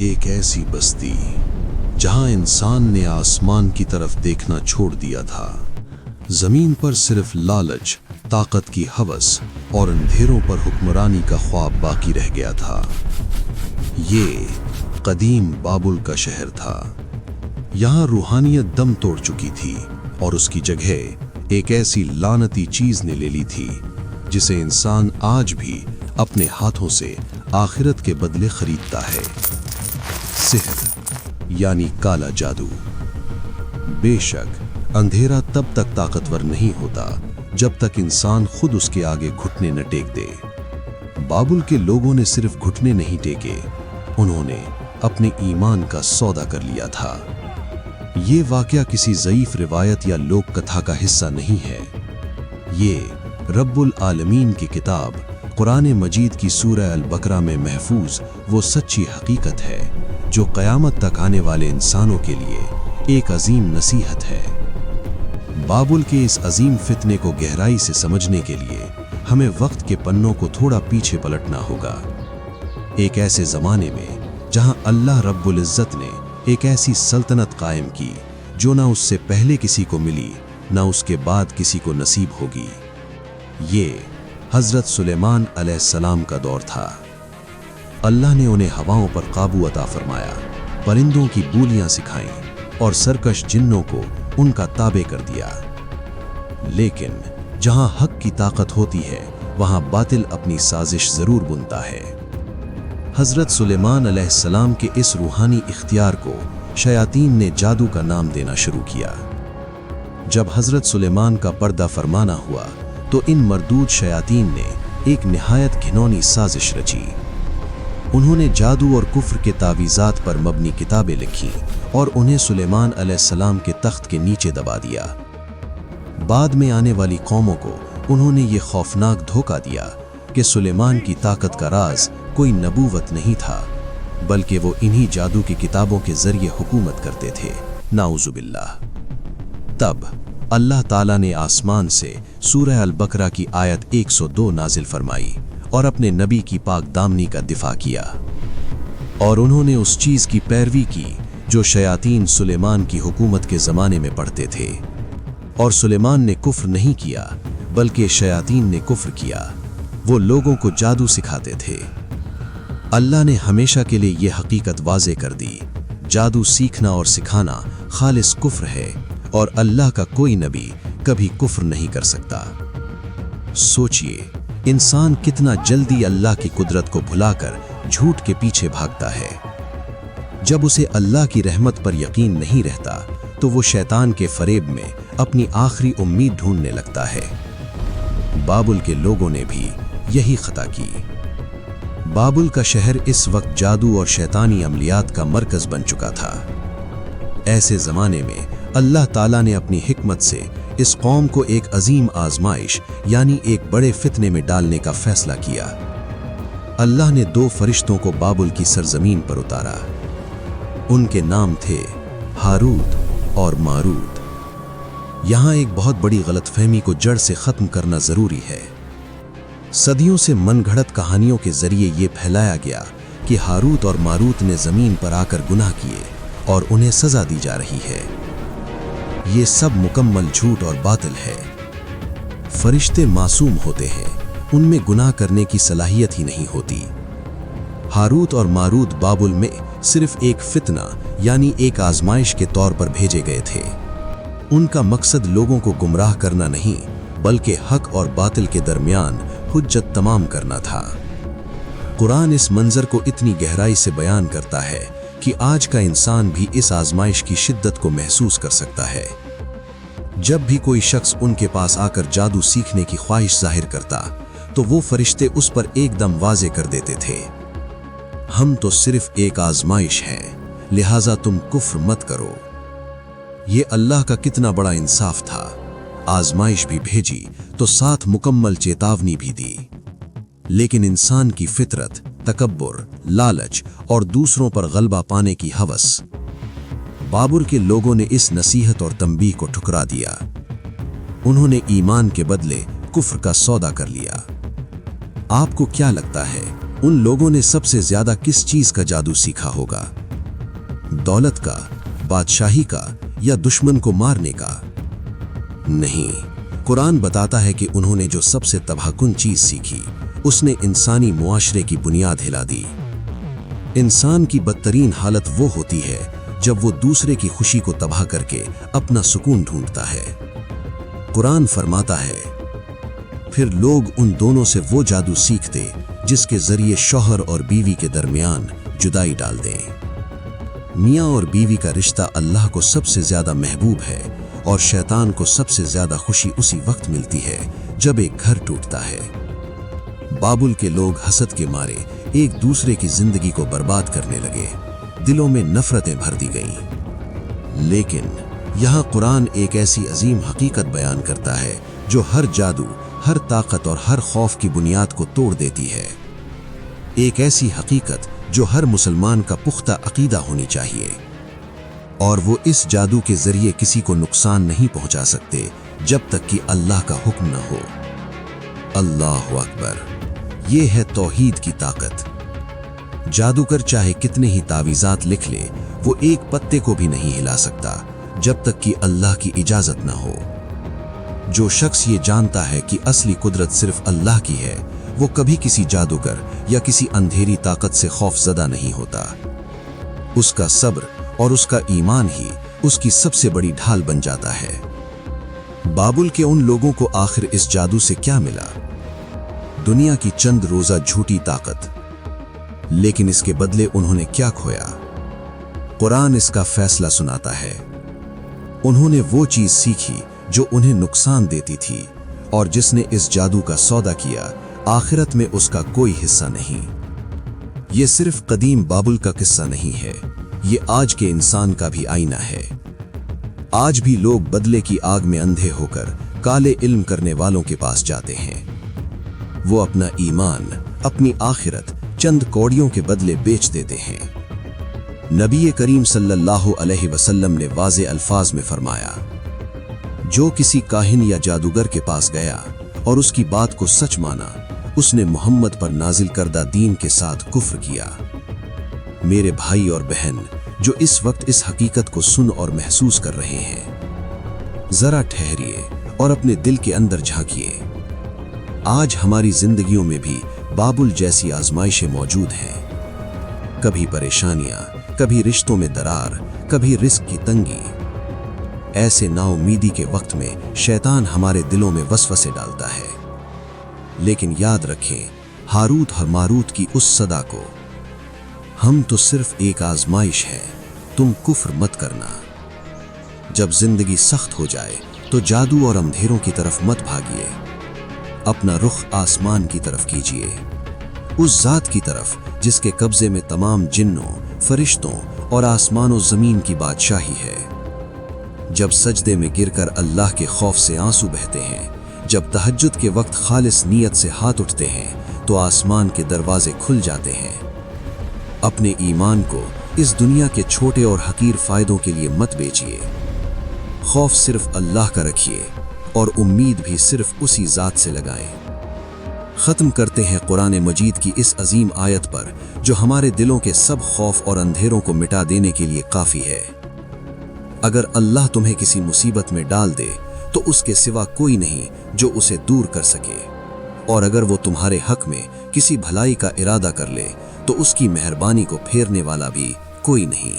एक ऐसी बस्ती जहां इंसान ने आसमान की तरफ देखना छोड़ दिया था। जमीन पर सिर्फ लालच, ताकत की हवस और अंधेरों पर हुक्मरानी का ख्वाब बाकी रह गया था। ये कदीम बाबुल का शहर था। यहाँ रूहानियत दम तोड़ चुकी थी और उसकी जगह एक ऐसी लानती चीज ने ले ली थी जिसे इंसान आज भी अपने हाथों से आखिरत के बदले खरीदता है। सिहर यानी काला जादू। बेशक अंधेरा तब तक ताकतवर नहीं होता जब तक इंसान खुद उसके आगे घुटने न टेक दे। बाबुल के लोगों ने सिर्फ घुटने नहीं टेके, उन्होंने अपने ईमान का सौदा कर लिया था। ये वाकया किसी ज़ईफ रिवायत या लोक कथा का हिस्सा नहीं है। ये रब्बुल आलमीन की किताब कुरान मजीद की सूरह अल बकरा में महफूज वो सच्ची हकीकत है जो क़यामत तक आने वाले इंसानों के लिए एक अजीम नसीहत है। बाबुल के इस अजीम फितने को गहराई से समझने के लिए हमें वक्त के पन्नों को थोड़ा पीछे पलटना होगा। एक ऐसे ज़माने में जहां अल्लाह रब्बुल इज़्ज़त ने एक ऐसी सल्तनत कायम की जो ना उससे पहले किसी को मिली, ना उसके बाद किसी को नसीब होगी। ये हज़रत सुलेमान अलैहिस्सलाम का दौर था। अल्लाह ने उन्हें हवाओं पर काबू अता फरमाया, परिंदों की बोलियां सिखाईं और सरकश जिन्नों को उनका ताबे कर दिया। लेकिन जहां हक की ताकत होती है वहां बातिल अपनी साजिश जरूर बुनता है। हज़रत सुलेमान अलैहिस्सलाम के इस रूहानी इख्तियार को शयातीन ने जादू का नाम देना शुरू किया। जब हज़रत सुलेमान का पर्दा फरमाना हुआ तो इन मरदूद शयातीन ने एक निहायत घिनौनी साजिश रची। उन्होंने जादू और कुफ्र के तावीज़ात पर मबनी किताबें लिखीं और उन्हें सुलेमान अलैहिस्सलाम के तख्त के नीचे दबा दिया। बाद में आने वाली कौमों को उन्होंने ये खौफनाक धोखा दिया कि सुलेमान की ताकत का राज कोई नबूवत नहीं था, बल्कि वो इन्हीं जादू की किताबों के जरिए हुकूमत करते थे। नाउजुबिल्लाह। तब अल्लाह ताला ने आसमान से सूरह अल बकरा की आयत 102 नाजिल फरमाई और अपने नबी की पाक दामनी का दिफा किया। और उन्होंने उस चीज़ की पैरवी की जो शयातीन सुलेमान की हुकूमत के ज़माने में पढ़ते थे। और सुलेमान ने कुफ्र नहीं किया, बल्कि शयातीन ने कुफ्र किया। वो लोगों को जादू सिखाते थे। अल्लाह ने हमेशा के लिए ये हकीकत वाज़े कर दी, जादू सीखना और सिखाना खालिस कुफ्र है और अल्लाह का कोई नबी कभी कुफ्र नहीं कर सकता। सोचिए, इंसान कितना जल्दी अल्लाह की कुदरत को भुलाकर झूठ के पीछे भागता है। जब उसे अल्लाह की रहमत पर यकीन नहीं रहता तो वो शैतान के फरेब में अपनी आखिरी उम्मीद ढूंढने लगता है। बाबुल के लोगों ने भी यही खता की। बाबुल का शहर इस वक्त जादू और शैतानी अमलियात का मरकज बन चुका था। ऐसे ज़माने में अल्लाह ताला ने अपनी हिकमत से इस कौम को एक अजीम आजमाइश यानी एक बड़े फितने में डालने का फैसला किया। अल्लाह ने 2 फरिश्तों को बाबुल की सरजमीन पर उतारा। उनके नाम थे हारूत और मारूत। यहाँ एक बहुत बड़ी गलतफहमी को जड़ से ख़त्म करना ज़रूरी है। सदियों से मनगढ़ंत कहानियों के ज़रिए ये फैलाया गया कि हारूत और मारूत ने ज़मीन पर आकर गुनाह किए और उन्हें सज़ा दी जा रही है। ये सब मुकम्मल झूठ और बातिल है। फरिश्ते मासूम होते हैं, उनमें गुनाह करने की सलाहियत ही नहीं होती। हारूत और मारूत बाबुल में सिर्फ एक फितना यानी एक आजमाइश के तौर पर भेजे गए थे। उनका मकसद लोगों को गुमराह करना नहीं, बल्कि हक और बातिल के दरमियान हुज्जत तमाम करना था। कुरान इस मंजर को इतनी गहराई से बयान करता है कि आज का इंसान भी इस आजमाइश की शिद्दत को महसूस कर सकता है। जब भी कोई शख्स उनके पास आकर जादू सीखने की ख्वाहिश जाहिर करता तो वो फरिश्ते उस पर एकदम वाजे कर देते थे, हम तो सिर्फ एक आजमाइश हैं, लिहाजा तुम कुफ्र मत करो। ये अल्लाह का कितना बड़ा इंसाफ था। आजमाइश भी भेजी तो साथ मुकम्मल चेतावनी भी दी। लेकिन इंसान की फितरत, तकब्बुर, लालच और दूसरों पर गलबा पाने की हवस। बाबुल के लोगों ने इस नसीहत और तंबीह को ठुकरा दिया। उन्होंने ईमान के बदले कुफ्र का सौदा कर लिया। आपको क्या लगता है, उन लोगों ने सबसे ज्यादा किस चीज का जादू सीखा होगा? दौलत का, बादशाही का या दुश्मन को मारने का? नहीं, कुरान बताता है कि उन्होंने जो सबसे तबाहकुन चीज सीखी उसने इंसानी मुआशरे की बुनियाद हिला दी। इंसान की बदतरीन हालत वो होती है जब वो दूसरे की खुशी को तबाह करके अपना सुकून ढूंढता है। कुरान फरमाता है, फिर लोग उन दोनों से वो जादू सीखते जिसके जरिए शौहर और बीवी के दरमियान जुदाई डाल दें। मियाँ और बीवी का रिश्ता अल्लाह को सबसे ज्यादा महबूब है और शैतान को सबसे ज्यादा खुशी उसी वक्त मिलती है जब एक घर टूटता है। बाबुल के लोग हसद के मारे एक दूसरे की जिंदगी को बर्बाद करने लगे, दिलों में नफरतें भर दी गईं। लेकिन यहाँ कुरान एक ऐसी अजीम हकीकत बयान करता है जो हर जादू, हर ताकत और हर खौफ की बुनियाद को तोड़ देती है। एक ऐसी हकीकत जो हर मुसलमान का पुख्ता अकीदा होनी चाहिए, और वो इस जादू के जरिए किसी को नुकसान नहीं पहुंचा सकते जब तक कि अल्लाह का हुक्म न हो। अल्लाह अकबर। ये है तौहीद की ताकत। जादूगर चाहे कितने ही तावीज़ात लिख ले, वो एक पत्ते को भी नहीं हिला सकता जब तक कि अल्लाह की इजाजत ना हो। जो शख्स ये जानता है कि असली कुदरत सिर्फ अल्लाह की है, वो कभी किसी जादूगर या किसी अंधेरी ताकत से खौफजदा नहीं होता। उसका सब्र और उसका ईमान ही उसकी सबसे बड़ी ढाल बन जाता है। बाबुल के उन लोगों को आखिर इस जादू से क्या मिला? दुनिया की चंद रोजा झूठी ताकत, लेकिन इसके बदले उन्होंने क्या खोया? कुरान इसका फैसला सुनाता है। उन्होंने वो चीज सीखी जो उन्हें नुकसान देती थी, और जिसने इस जादू का सौदा किया आखिरत में उसका कोई हिस्सा नहीं। ये सिर्फ कदीम बाबुल का किस्सा नहीं है, ये आज के इंसान का भी आईना है। आज भी लोग बदले की आग में अंधे होकर काले इल्म करने वालों के पास जाते हैं। वो अपना ईमान, अपनी आखिरत चंद कौड़ियों के बदले बेच देते हैं। नबी करीम सल्लल्लाहु अलैहि वसल्लम ने वाज़े अल्फाज में फरमाया, जो किसी काहिन या जादूगर के पास गया और उसकी बात को सच माना, उसने मोहम्मद पर नाजिल करदा दीन के साथ कुफ्र किया। मेरे भाई और बहन जो इस वक्त इस हकीकत को सुन और महसूस कर रहे हैं, जरा ठहरिए और अपने दिल के अंदर झांकिए। आज हमारी जिंदगियों में भी बाबुल जैसी आजमाइशें मौजूद हैं। कभी परेशानियां, कभी रिश्तों में दरार, कभी रिस्क की तंगी। ऐसे नाउमीदी के वक्त में शैतान हमारे दिलों में वसवसे डालता है। लेकिन याद रखें हारूत और मारूत की उस सदा को, हम तो सिर्फ एक आजमाइश है, तुम कुफ्र मत करना। जब जिंदगी सख्त हो जाए तो जादू और अंधेरों की तरफ मत भागिए, अपना रुख आसमान की तरफ कीजिए, उस जात की तरफ जिसके कब्जे में तमाम जिन्नों, फरिश्तों और आसमानों जमीन की बादशाही है। जब सजदे में गिरकर अल्लाह के खौफ से आंसू बहते हैं, जब तहज्जुद के वक्त खालिस नीयत से हाथ उठते हैं, तो आसमान के दरवाजे खुल जाते हैं। अपने ईमान को इस दुनिया के छोटे और हकीर फायदों के लिए मत बेचिए। खौफ सिर्फ अल्लाह का रखिए और उम्मीद भी सिर्फ उसी जात से लगाएं। खत्म करते हैं कुरान मजीद की इस अजीम आयत पर, जो हमारे दिलों के सब खौफ और अंधेरों को मिटा देने के लिए काफी है। अगर अल्लाह तुम्हें किसी मुसीबत में डाल दे तो उसके सिवा कोई नहीं जो उसे दूर कर सके, और अगर वो तुम्हारे हक में किसी भलाई का इरादा कर ले तो उसकी मेहरबानी को फेरने वाला भी कोई नहीं।